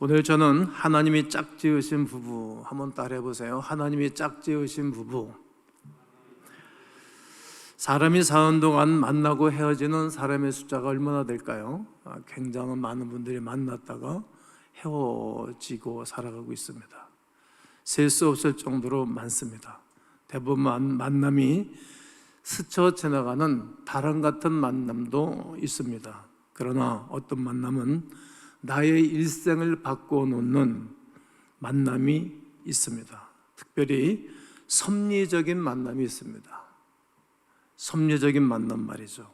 오늘 저는 하나님이 짝지으신 부부 한번 따라해 보세요. 하나님이 짝지으신 부부. 사람이 사는 동안 만나고 헤어지는 사람의 숫자가 얼마나 될까요? 굉장히 많은 분들이 만났다가 헤어지고 살아가고 있습니다. 셀 수 없을 정도로 많습니다. 대부분 만남이 스쳐 지나가는 바람 같은 만남도 있습니다. 그러나 어떤 만남은 나의 일생을 바꿔놓는 만남이 있습니다. 특별히 섭리적인 만남이 있습니다. 섭리적인 만남 말이죠.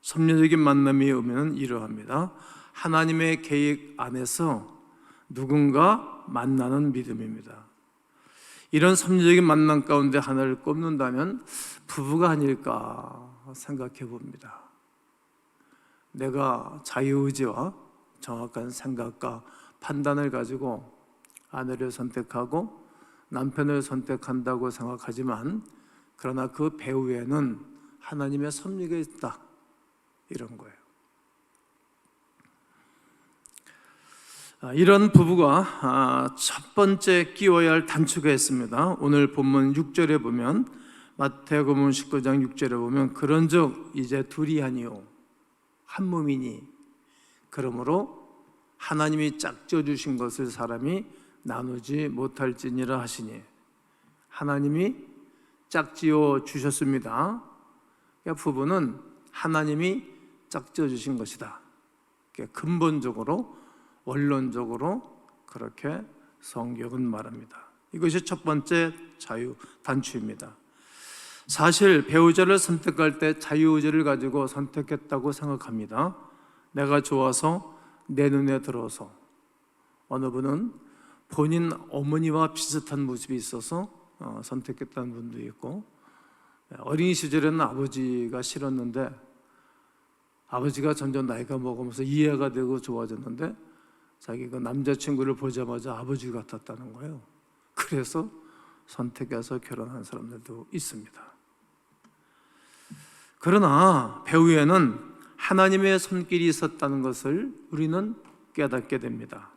섭리적인 만남이 오면 이러합니다. 하나님의 계획 안에서 누군가 만나는 믿음입니다. 이런 섭리적인 만남 가운데 하나를 꼽는다면 부부가 아닐까 생각해 봅니다. 내가 자유의지와 정확한 생각과 판단을 가지고 아내를 선택하고 남편을 선택한다고 생각하지만 그러나 그 배후에는 하나님의 섭리가 있다, 이런 거예요. 이런 부부가 첫 번째 끼워야 할 단추가 있습니다. 오늘 본문 6절에 보면, 마태복음 19장 6절에 보면, 그런즉 이제 둘이 아니요 한 몸이니 그러므로 하나님이 짝져 주신 것을 사람이 나누지 못할지니라 하시니, 하나님이 짝지어 주셨습니다. 그러니까 부부는 하나님이 짝져 주신 것이다. 근본적으로 원론적으로 그렇게 성경은 말합니다. 이것이 첫 번째 자유 단추입니다. 사실 배우자를 선택할 때 자유의지를 가지고 선택했다고 생각합니다. 내가 좋아서 내 눈에 들어서. 어느 분은 본인 어머니와 비슷한 모습이 있어서 선택했다는 분도 있고, 어린 시절에는 아버지가 싫었는데 아버지가 점점 나이가 먹으면서 이해가 되고 좋아졌는데 자기가 남자친구를 보자마자 아버지 같았다는 거예요. 그래서 선택해서 결혼한 사람들도 있습니다. 그러나 배후에는 하나님의 손길이 있었다는 것을 우리는 깨닫게 됩니다.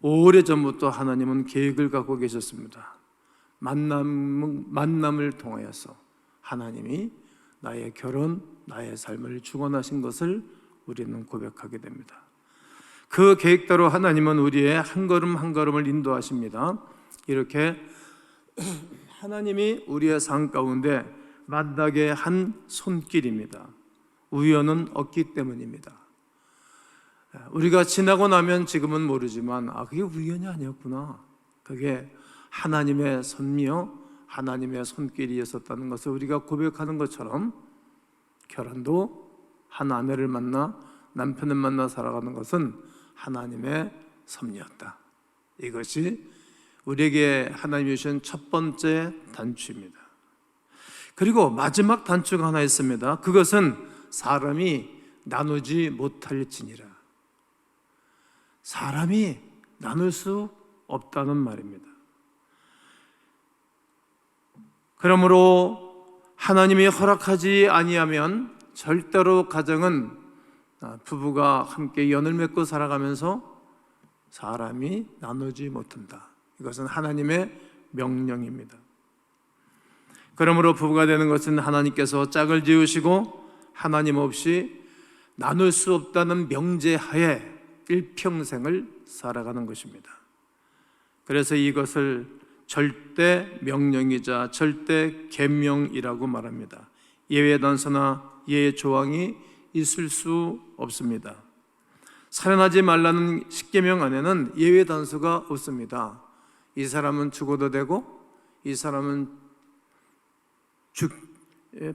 오래전부터 하나님은 계획을 갖고 계셨습니다. 만남을 통하여서 하나님이 나의 결혼, 나의 삶을 축원하신 것을 우리는 고백하게 됩니다. 그 계획대로 하나님은 우리의 한 걸음 한 걸음을 인도하십니다. 이렇게 하나님이 우리의 삶 가운데 만나게 한 손길입니다. 우연은 없기 때문입니다. 우리가 지나고 나면 지금은 모르지만 그게 우연이 아니었구나, 그게 하나님의 섭리요 하나님의 손길이 있었다는 것을 우리가 고백하는 것처럼, 결혼도 한 아내를 만나 남편을 만나 살아가는 것은 하나님의 섭리였다. 이것이 우리에게 하나님이 주신 첫 번째 단추입니다. 그리고 마지막 단추가 하나 있습니다. 그것은 사람이 나누지 못할지니라. 사람이 나눌 수 없다는 말입니다. 그러므로 하나님이 허락하지 아니하면 절대로 가정은, 부부가 함께 연을 맺고 살아가면서 사람이 나누지 못한다. 이것은 하나님의 명령입니다. 그러므로 부부가 되는 것은 하나님께서 짝을 지으시고 하나님 없이 나눌 수 없다는 명제하에 일평생을 살아가는 것입니다. 그래서 이것을 절대 명령이자 절대 계명이라고 말합니다. 예외 단서나 예외 조항이 있을 수 없습니다. 살인하지 말라는 십계명 안에는 예외 단서가 없습니다. 이 사람은 죽어도 되고, 이 사람은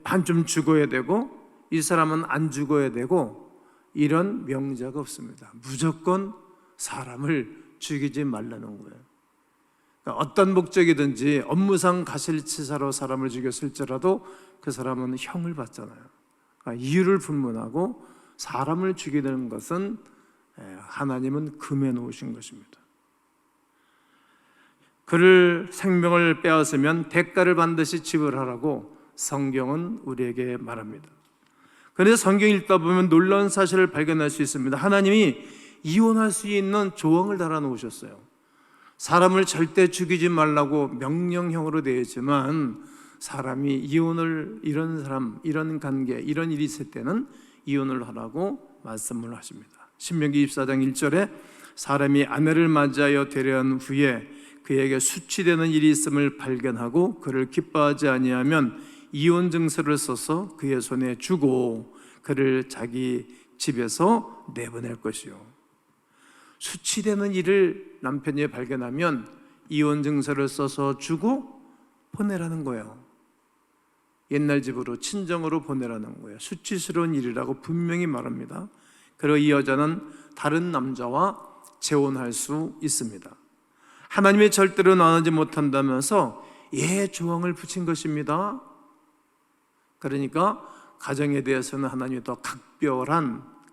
반쯤 죽어야 되고, 이 사람은 안 죽어야 되고, 이런 명제가 없습니다. 무조건 사람을 죽이지 말라는 거예요. 그러니까 어떤 목적이든지 업무상 가실치사로 사람을 죽였을지라도 그 사람은 형을 받잖아요. 그러니까 이유를 불문하고 사람을 죽이는 것은 하나님은 금해 놓으신 것입니다. 그를 생명을 빼앗으면 대가를 반드시 지불하라고 성경은 우리에게 말합니다. 그래서 성경 읽다 보면 놀라운 사실을 발견할 수 있습니다. 하나님이 이혼할 수 있는 조항을 달아놓으셨어요. 사람을 절대 죽이지 말라고 명령형으로 되어 있지만 사람이 이혼을, 이런 사람, 이런 관계, 이런 일이 있을 때는 이혼을 하라고 말씀을 하십니다. 신명기 24장 1절에 사람이 아내를 맞이하여 데려한 후에 그에게 수치되는 일이 있음을 발견하고 그를 기뻐하지 아니하면 이혼 증서를 써서 그의 손에 주고 그를 자기 집에서 내보낼 것이요. 수치되는 일을 남편이 발견하면 이혼 증서를 써서 주고 보내라는 거예요. 옛날 집으로, 친정으로 보내라는 거예요. 수치스러운 일이라고 분명히 말합니다. 그리고 이 여자는 다른 남자와 재혼할 수 있습니다. 하나님이 절대로 나누지 못한다면서 조항을 붙인 것입니다. 그러니까 가정에 대해서는 하나님이 더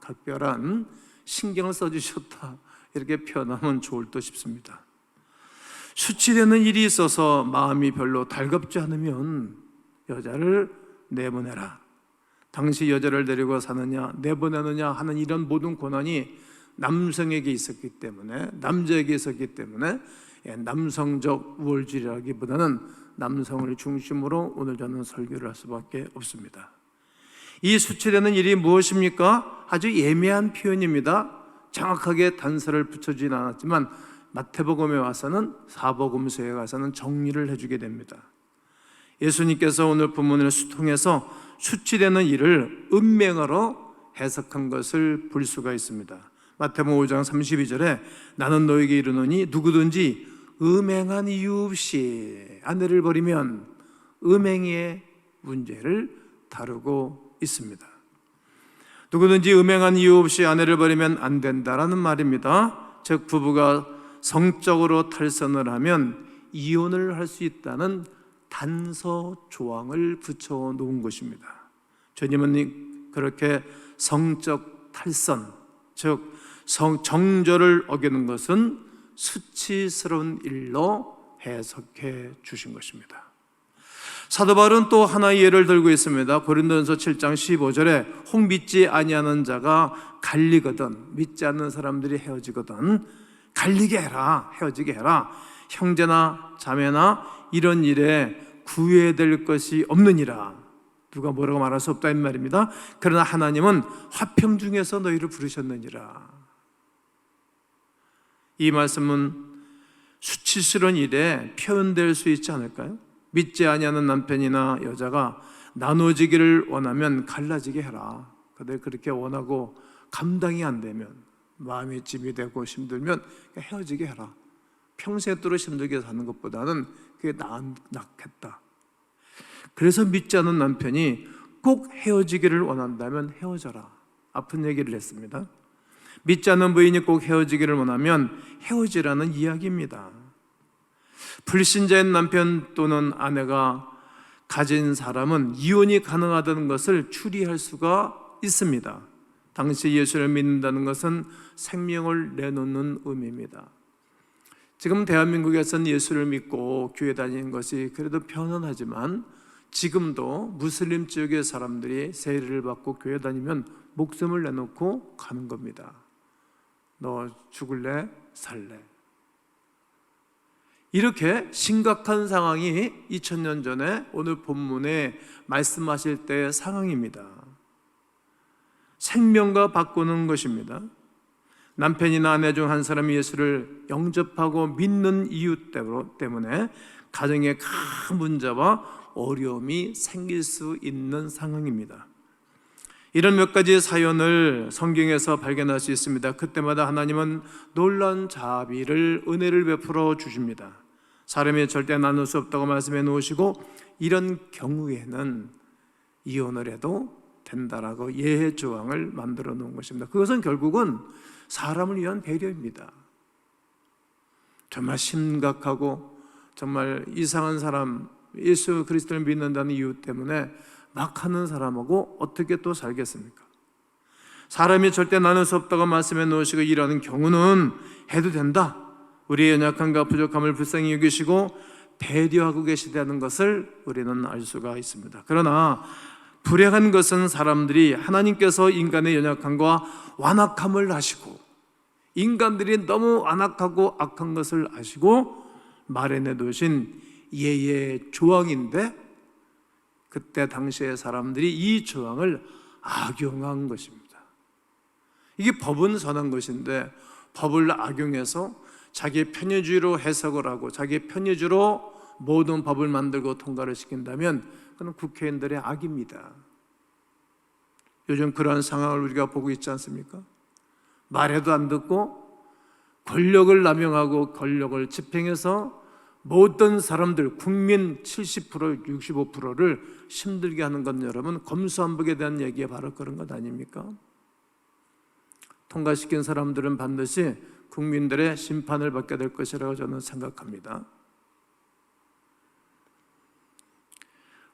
각별한 신경을 써주셨다, 이렇게 표현하면 좋을 듯 싶습니다. 수치되는 일이 있어서 마음이 별로 달갑지 않으면 여자를 내보내라. 당시 여자를 데리고 사느냐 내보내느냐 하는 이런 모든 권한이 남성에게 있었기 때문에, 남자에게 있었기 때문에 남성적 우월주의라기보다는 남성을 중심으로 오늘 저는 설교를 할 수밖에 없습니다. 이 수치되는 일이 무엇입니까? 아주 예매한 표현입니다. 정확하게 단서를 붙여주진 않았지만 마태복음에 와서는, 사복음서에 가서는 정리를 해주게 됩니다. 예수님께서 오늘 본문을 통해서 수치되는 일을 음행으로 해석한 것을 볼 수가 있습니다. 마태복음 5장 32절에 나는 너에게 이르노니 누구든지 음행한 이유 없이 아내를 버리면 음행의 문제를 다루고 있습니다. 누구든지 음행한 이유 없이 아내를 버리면 안 된다라는 말입니다. 즉 부부가 성적으로 탈선을 하면 이혼을 할 수 있다는 단서 조항을 붙여 놓은 것입니다. 주님은 그렇게 성적 탈선, 즉 정절을 어기는 것은 수치스러운 일로 해석해 주신 것입니다. 사도 바울은 또 하나의 예를 들고 있습니다. 고린도전서 7장 15절에 혹 믿지 아니하는 자가 갈리거든, 믿지 않는 사람들이 헤어지거든 갈리게 해라, 헤어지게 해라. 형제나 자매나 이런 일에 구애될 것이 없느니라. 누가 뭐라고 말할 수 없다 이 말입니다. 그러나 하나님은 화평 중에서 너희를 부르셨느니라. 이 말씀은 수치스러운 일에 표현될 수 있지 않을까요? 믿지 아니하는 남편이나 여자가 나눠지기를 원하면 갈라지게 해라. 그들 그렇게 원하고 감당이 안 되면, 마음이 짐이 되고 힘들면 헤어지게 해라. 평생도록 힘들게 사는 것보다는 그게 낫겠다. 그래서 믿지 않는 남편이 꼭 헤어지기를 원한다면 헤어져라. 아픈 얘기를 했습니다. 믿지 않는 부인이 꼭 헤어지기를 원하면 헤어지라는 이야기입니다. 불신자인 남편 또는 아내가 가진 사람은 이혼이 가능하다는 것을 추리할 수가 있습니다. 당시 예수를 믿는다는 것은 생명을 내놓는 의미입니다. 지금 대한민국에서는 예수를 믿고 교회 다니는 것이 그래도 편안하지만 지금도 무슬림 지역의 사람들이 세례를 받고 교회 다니면 목숨을 내놓고 가는 겁니다. 너 죽을래? 살래? 이렇게 심각한 상황이 2000년 전에 오늘 본문에 말씀하실 때의 상황입니다. 생명과 바꾸는 것입니다. 남편이나 아내 중 한 사람이 예수를 영접하고 믿는 이유 때문에 가정에 큰 문제와 어려움이 생길 수 있는 상황입니다. 이런 몇 가지 사연을 성경에서 발견할 수 있습니다. 그때마다 하나님은 놀라운 자비를, 은혜를 베풀어 주십니다. 사람이 절대 나눌 수 없다고 말씀해 놓으시고 이런 경우에는 이혼을 해도 된다라고 예외 조항을 만들어 놓은 것입니다. 그것은 결국은 사람을 위한 배려입니다. 정말 심각하고 정말 이상한 사람, 예수 그리스도를 믿는다는 이유 때문에 막 하는 사람하고 어떻게 또 살겠습니까? 사람이 절대 나눌 수 없다고 말씀해 놓으시고 이러는 경우는 해도 된다. 우리의 연약함과 부족함을 불쌍히 여기시고 배려하고 계시다는 것을 우리는 알 수가 있습니다. 그러나 불행한 것은 사람들이 하나님께서 인간의 연약함과 완악함을 아시고 인간들이 너무 안악하고 악한 것을 아시고 마련해 두신 예의 조항인데 그때 당시의 사람들이 이 조항을 악용한 것입니다. 이게 법은 선한 것인데 법을 악용해서 자기 편의주의로 해석을 하고 자기 편의주의로 모든 법을 만들고 통과를 시킨다면 그건 국회의원들의 악입니다. 요즘 그러한 상황을 우리가 보고 있지 않습니까? 말해도 안 듣고 권력을 남용하고 권력을 집행해서 모든 사람들, 국민 70%, 65%를 힘들게 하는 건 여러분 검수완박에 대한 얘기가 바로 그런 것 아닙니까? 통과시킨 사람들은 반드시 국민들의 심판을 받게 될 것이라고 저는 생각합니다.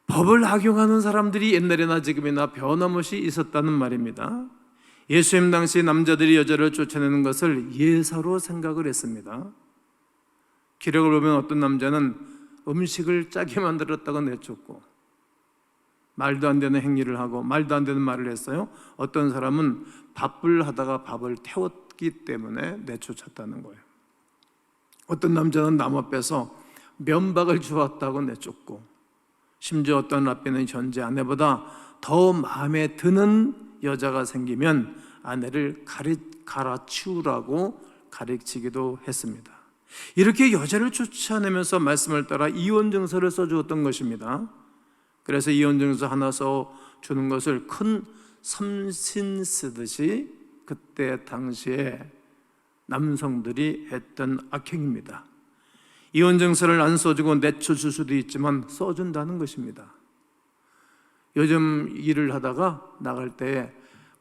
법을 악용하는 사람들이 옛날이나 지금이나 변함없이 있었다는 말입니다. 예수님 당시 남자들이 여자를 쫓아내는 것을 예사로 생각을 했습니다. 기록을 보면 어떤 남자는 음식을 짜게 만들었다고 내쫓고 말도 안 되는 행위를 하고 말도 안 되는 말을 했어요. 어떤 사람은 밥을 하다가 밥을 태웠기 때문에 내쫓았다는 거예요. 어떤 남자는 남 앞에서 면박을 주었다고 내쫓고 심지어 어떤 랍비는 현재 아내보다 더 마음에 드는 여자가 생기면 아내를 갈아치우라고 가르치기도 했습니다. 이렇게 여자를 쫓아내면서 말씀을 따라 이혼증서를 써주었던 것입니다. 그래서 이혼증서 하나 써주는 것을 큰 섬신 쓰듯이 그때 당시에 남성들이 했던 악행입니다. 이혼증서를 안 써주고 내쳐줄 수도 있지만 써준다는 것입니다. 요즘 일을 하다가 나갈 때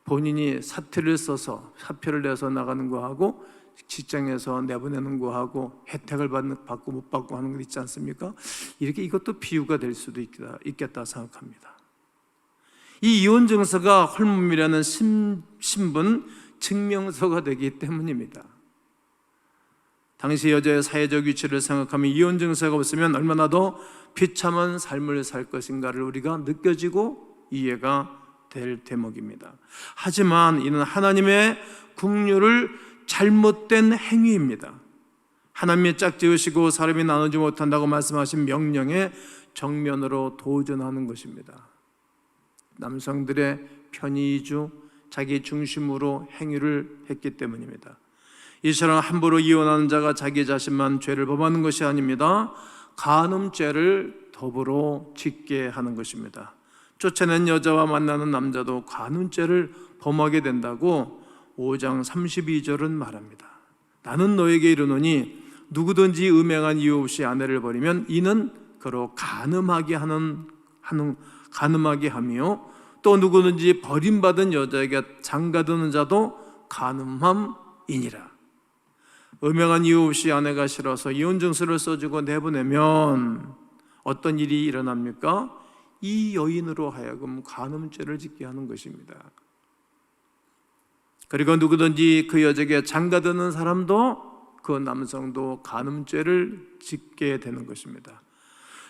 본인이 사표를 써서 사표를 내서 나가는 거하고 직장에서 내보내는 거하고 혜택을 받고 못 받고 하는 거 있지 않습니까? 이렇게 이것도 비유가 될 수도 있겠다 생각합니다. 이 이혼증서가 홀몸이라는 신분 증명서가 되기 때문입니다. 당시 여자의 사회적 위치를 생각하면 이혼증서가 없으면 얼마나 더 비참한 삶을 살 것인가를 우리가 느껴지고 이해가 될 대목입니다. 하지만 이는 하나님의 긍휼을 잘못된 행위입니다. 하나님이 짝지으시고 사람이 나누지 못한다고 말씀하신 명령에 정면으로 도전하는 것입니다. 남성들의 편의주, 자기 중심으로 행위를 했기 때문입니다. 이처럼 함부로 이혼하는 자가 자기 자신만 죄를 범하는 것이 아닙니다. 간음죄를 더불어 짓게 하는 것입니다. 쫓아낸 여자와 만나는 남자도 간음죄를 범하게 된다고 5장 32절은 말합니다. 나는 너에게 이르노니 누구든지 음행한 이유 없이 아내를 버리면 이는 그로 간음하게 하며 또 누구든지 버림받은 여자에게 장가드는 자도 간음함이니라. 음행한 이유 없이 아내가 싫어서 이혼증서를 써주고 내보내면 어떤 일이 일어납니까? 이 여인으로 하여금 간음죄를 짓게 하는 것입니다. 그리고 누구든지 그 여자에게 장가드는 사람도 그 남성도 간음죄를 짓게 되는 것입니다.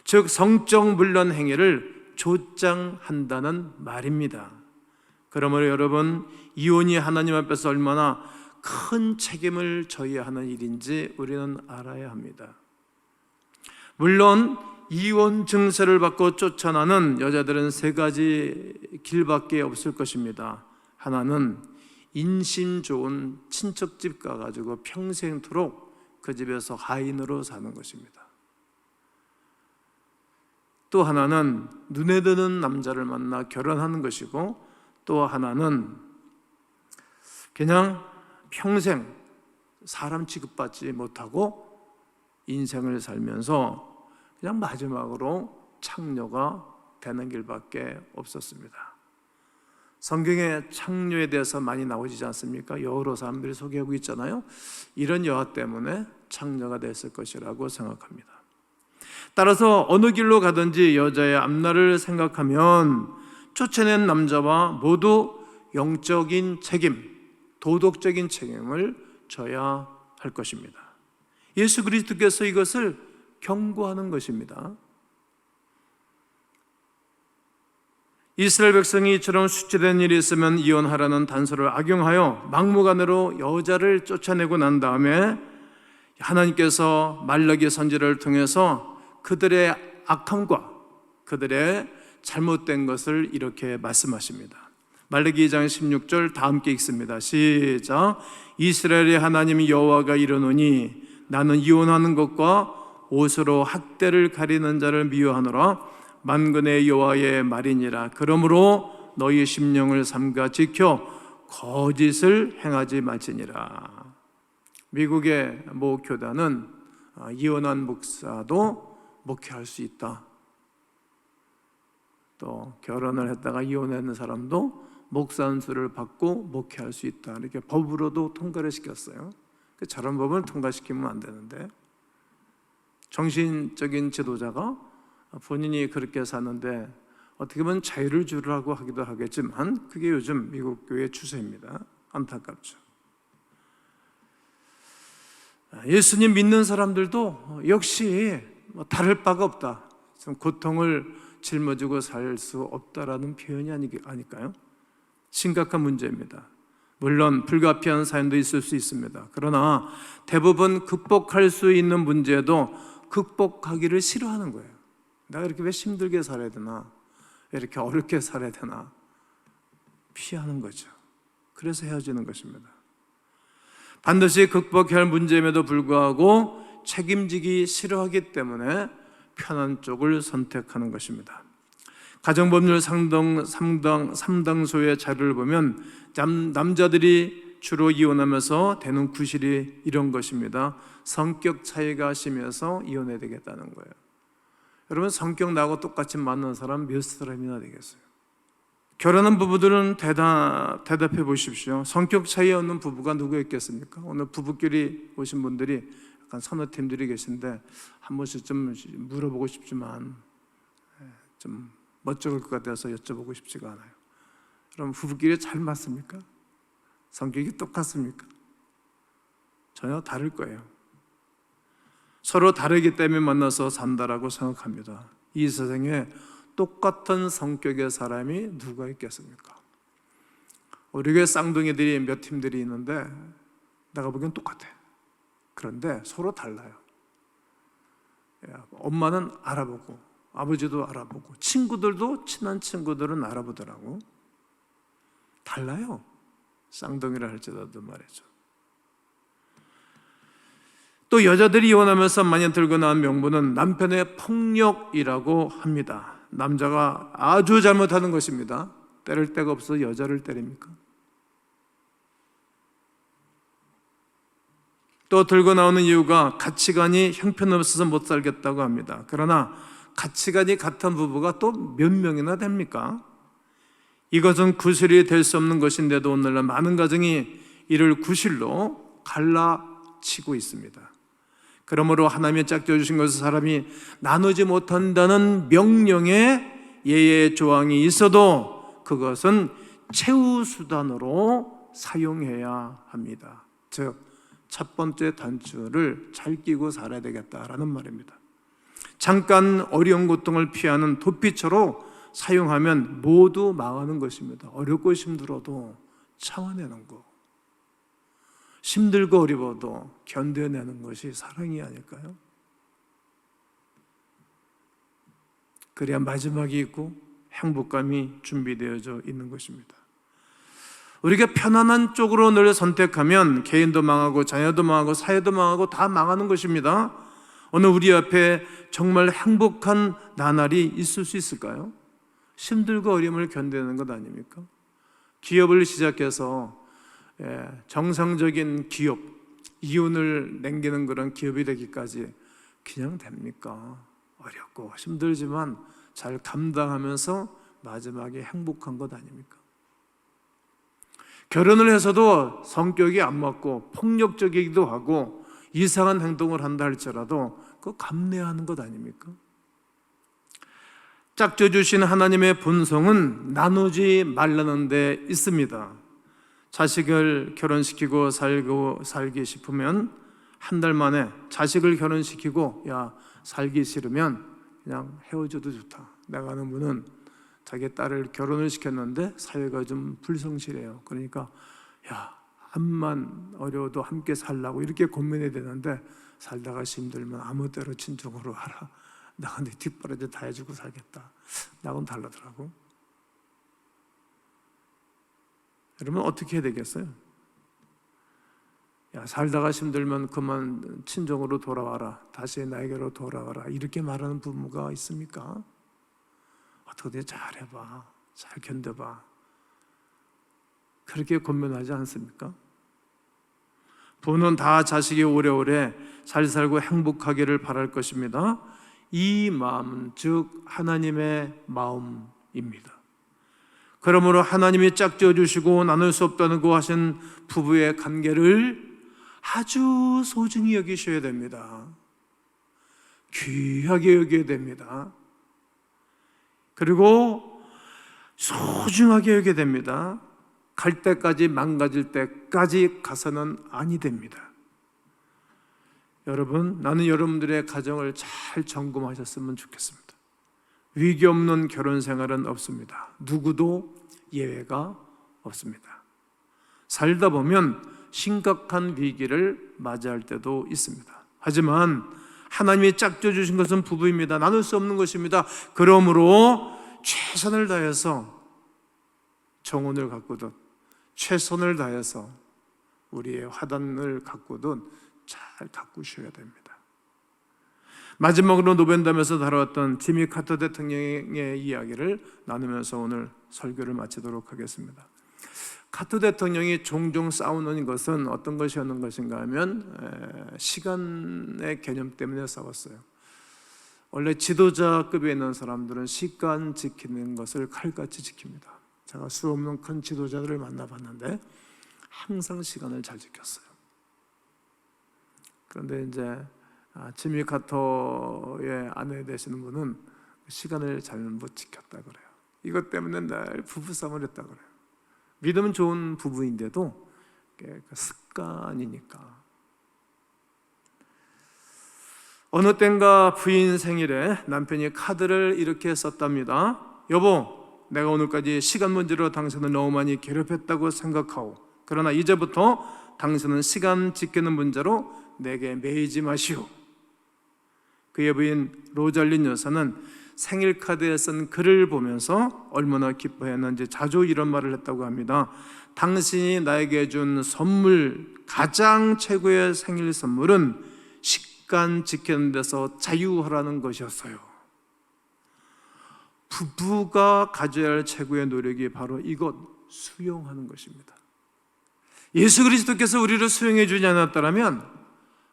즉 성적 물론 행위를 조장한다는 말입니다. 그러므로 여러분, 이혼이 하나님 앞에서 얼마나 큰 책임을 져야 하는 일인지 우리는 알아야 합니다. 물론 이혼 증서를 받고 쫓아나는 여자들은 세 가지 길밖에 없을 것입니다. 하나는 인심 좋은 친척집 가가지고 평생토록 그 집에서 하인으로 사는 것입니다. 또 하나는 눈에 드는 남자를 만나 결혼하는 것이고, 또 하나는 그냥 평생 사람 취급받지 못하고 인생을 살면서 그냥 마지막으로 창녀가 되는 길밖에 없었습니다. 성경에 창녀에 대해서 많이 나오지 않습니까? 여러 사람들이 소개하고 있잖아요. 이런 여하 때문에 창녀가 됐을 것이라고 생각합니다. 따라서 어느 길로 가든지 여자의 앞날을 생각하면 쫓아낸 남자와 모두 영적인 책임, 도덕적인 책임을 져야 할 것입니다. 예수 그리스도께서 이것을 경고하는 것입니다. 이스라엘 백성이 이처럼 수치된 일이 있으면 이혼하라는 단서를 악용하여 막무가내로 여자를 쫓아내고 난 다음에 하나님께서 말라기 선지자를 통해서 그들의 악함과 그들의 잘못된 것을 이렇게 말씀하십니다. 말라기 2장 16절 다 함께 읽습니다. 시작. 이스라엘의 하나님 여호와가 이르노니 나는 이혼하는 것과 옷으로 학대를 가리는 자를 미워하노라. 만군의 여호와의 말이니라. 그러므로 너희 심령을 삼가 지켜 거짓을 행하지 말지니라. 미국의 모 교단은 이혼한 목사도 목회할 수 있다. 또 결혼을 했다가 이혼하는 사람도 목사 안수를 받고 목회할 수 있다. 이렇게 법으로도 통과를 시켰어요. 저런 법을 통과시키면 안 되는데, 정신적인 지도자가 본인이 그렇게 사는데 어떻게 보면 자유를 주라고 하기도 하겠지만 그게 요즘 미국 교회의 추세입니다. 안타깝죠. 예수님 믿는 사람들도 역시 다를 바가 없다. 고통을 짊어지고 살 수 없다라는 표현이 아닐까요? 심각한 문제입니다. 물론 불가피한 사연도 있을 수 있습니다. 그러나 대부분 극복할 수 있는 문제도 극복하기를 싫어하는 거예요. 내가 이렇게 왜 힘들게 살아야 되나? 왜 이렇게 어렵게 살아야 되나? 피하는 거죠. 그래서 헤어지는 것입니다. 반드시 극복해야 할 문제임에도 불구하고 책임지기 싫어하기 때문에 편한 쪽을 선택하는 것입니다. 가정법률 상당소의 자료를 보면 남자들이 주로 이혼하면서 되는 구실이 이런 것입니다. 성격 차이가 심해서 이혼해야 되겠다는 거예요. 여러분, 성격 나하고 똑같이 맞는 사람 몇 사람이나 되겠어요? 결혼한 부부들은 대답해 보십시오. 성격 차이 없는 부부가 누구 있겠습니까? 오늘 부부끼리 오신 분들이 약간 선호팀들이 계신데 한 번씩 좀 물어보고 싶지만 좀 멋쩍을 것 같아서 여쭤보고 싶지가 않아요. 그럼 부부끼리 잘 맞습니까? 성격이 똑같습니까? 전혀 다를 거예요. 서로 다르기 때문에 만나서 산다라고 생각합니다. 이 세상에 똑같은 성격의 사람이 누가 있겠습니까? 우리 교회 쌍둥이들이 몇 팀들이 있는데 내가 보기엔 똑같아. 그런데 서로 달라요. 엄마는 알아보고 아버지도 알아보고 친구들도 친한 친구들은 알아보더라고. 달라요. 쌍둥이라 할지라도 말이죠. 또 여자들이 이혼하면서 많이 들고 나온 명분은 남편의 폭력이라고 합니다. 남자가 아주 잘못하는 것입니다. 때릴 데가 없어 여자를 때립니까? 또 들고 나오는 이유가 가치관이 형편없어서 못 살겠다고 합니다. 그러나 가치관이 같은 부부가 또 몇 명이나 됩니까? 이것은 구실이 될 수 없는 것인데도 오늘날 많은 가정이 이를 구실로 갈라치고 있습니다. 그러므로 하나님이 짝지어 주신 것을 사람이 나누지 못한다는 명령의 예외 조항이 있어도 그것은 최후수단으로 사용해야 합니다. 즉, 첫 번째 단추를 잘 끼고 살아야 되겠다라는 말입니다. 잠깐 어려운 고통을 피하는 도피처로 사용하면 모두 망하는 것입니다. 어렵고 힘들어도 참아내는 거, 힘들고 어려워도 견뎌내는 것이 사랑이 아닐까요? 그래야 마지막이 있고 행복감이 준비되어져 있는 것입니다. 우리가 편안한 쪽으로 늘 선택하면 개인도 망하고 자녀도 망하고 사회도 망하고 다 망하는 것입니다. 오늘 우리 앞에 정말 행복한 나날이 있을 수 있을까요? 힘들고 어려움을 견디는 것 아닙니까? 기업을 시작해서 정상적인 기업, 이윤을 남기는 그런 기업이 되기까지 그냥 됩니까? 어렵고 힘들지만 잘 감당하면서 마지막에 행복한 것 아닙니까? 결혼을 해서도 성격이 안 맞고 폭력적이기도 하고 이상한 행동을 한다 할지라도 그거 감내하는 것 아닙니까? 짝져 주신 하나님의 본성은 나누지 말라는 데 있습니다. 자식을 결혼시키고 살기 싶으면 한 달 만에 자식을 결혼시키고 살기 싫으면 그냥 헤어져도 좋다. 내가 아는 분은 자기 딸을 결혼을 시켰는데 사회가 좀 불성실해요. 그러니까 야, 암만 어려워도 함께 살라고 이렇게 고민해야 되는데 살다가 힘들면 아무 때로 친정으로 와라. 나가 네 뒷바라지 다 해주고 살겠다. 나하고는 다르더라고. 여러분 어떻게 해야 되겠어요? 야, 살다가 힘들면 그만 친정으로 돌아와라. 다시 나에게로 돌아와라. 이렇게 말하는 부모가 있습니까? 어떻게 잘해봐. 잘 견뎌봐. 그렇게 권면하지 않습니까? 부모는 다 자식이 오래오래 잘 살고 행복하기를 바랄 것입니다. 이 마음은 즉 하나님의 마음입니다. 그러므로 하나님이 짝지어 주시고 나눌 수 없다고 하신 부부의 관계를 아주 소중히 여기셔야 됩니다. 귀하게 여겨야 됩니다. 그리고 소중하게 여겨야 됩니다. 갈 때까지 망가질 때까지 가서는 아니 됩니다. 여러분, 나는 여러분들의 가정을 잘 점검하셨으면 좋겠습니다. 위기 없는 결혼 생활은 없습니다. 누구도 예외가 없습니다. 살다 보면 심각한 위기를 맞이할 때도 있습니다. 하지만 하나님이 짝져 주신 것은 부부입니다. 나눌 수 없는 것입니다. 그러므로 최선을 다해서 정혼을 갖고든 최선을 다해서 우리의 화단을 갖고든 잘 가꾸셔야 됩니다. 마지막으로 노벤담에서 다루었던 지미 카터 대통령의 이야기를 나누면서 오늘 설교를 마치도록 하겠습니다. 카터 대통령이 종종 싸우는 것은 어떤 것이었는 것인가 하면 시간의 개념 때문에 싸웠어요. 원래 지도자급에 있는 사람들은 시간 지키는 것을 칼같이 지킵니다. 제가 수없는 큰 지도자들을 만나봤는데 항상 시간을 잘 지켰어요. 그런데 이제 지미 카터의 아내 되시는 분은 시간을 잘 못 지켰다 그래요. 이것 때문에 늘 부부싸움을 했다 그래요. 믿음은 좋은 부부인데도 습관이니까. 어느 땐가 부인 생일에 남편이 카드를 이렇게 썼답니다. 여보, 내가 오늘까지 시간 문제로 당신을 너무 많이 괴롭혔다고 생각하오. 그러나 이제부터 당신은 시간 지키는 문제로 내게 매이지 마시오. 그의 부인 로잘린 여사는 생일 카드에 쓴 글을 보면서 얼마나 기뻐했는지 자주 이런 말을 했다고 합니다. 당신이 나에게 준 선물, 가장 최고의 생일 선물은 시간 지키는 데서 자유하라는 것이었어요. 부부가 가져야 할 최고의 노력이 바로 이것, 수용하는 것입니다. 예수 그리스도께서 우리를 수용해 주지 않았다면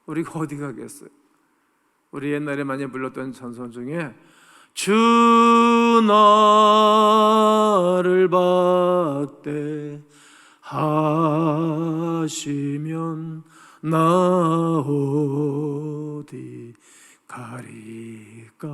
우리가 어디 가겠어요? 우리 옛날에 많이 불렀던 찬송 중에 주 나를 박대하시면 나 어디 가리까.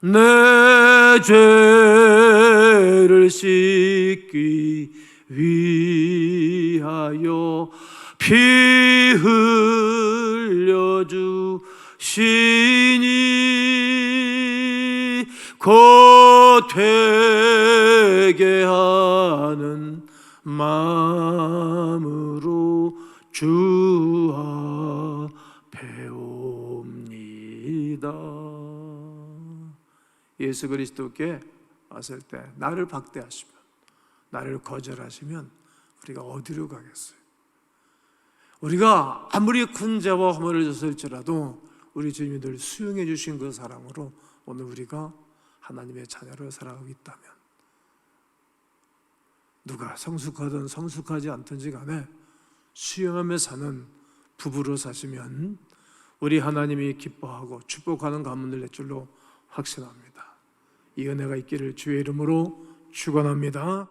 내 죄를 씻기 위하여 피 흘려 주시니 곧 되게 하는 마음으로 주 앞에 옵니다. 예수 그리스도께 왔을 때 나를 박대하시면, 나를 거절하시면 우리가 어디로 가겠어요? 우리가 아무리 큰 죄와 허물을 졌을지라도 우리 주님이 늘 수용해 주신 그 사랑으로 오늘 우리가 하나님의 자녀로 살아가고 있다면, 누가 성숙하든 성숙하지 않든지 간에 수용하며 사는 부부로 사시면 우리 하나님이 기뻐하고 축복하는 가문을 낼 줄로 확신합니다. 이 은혜가 있기를 주의 이름으로 축원합니다.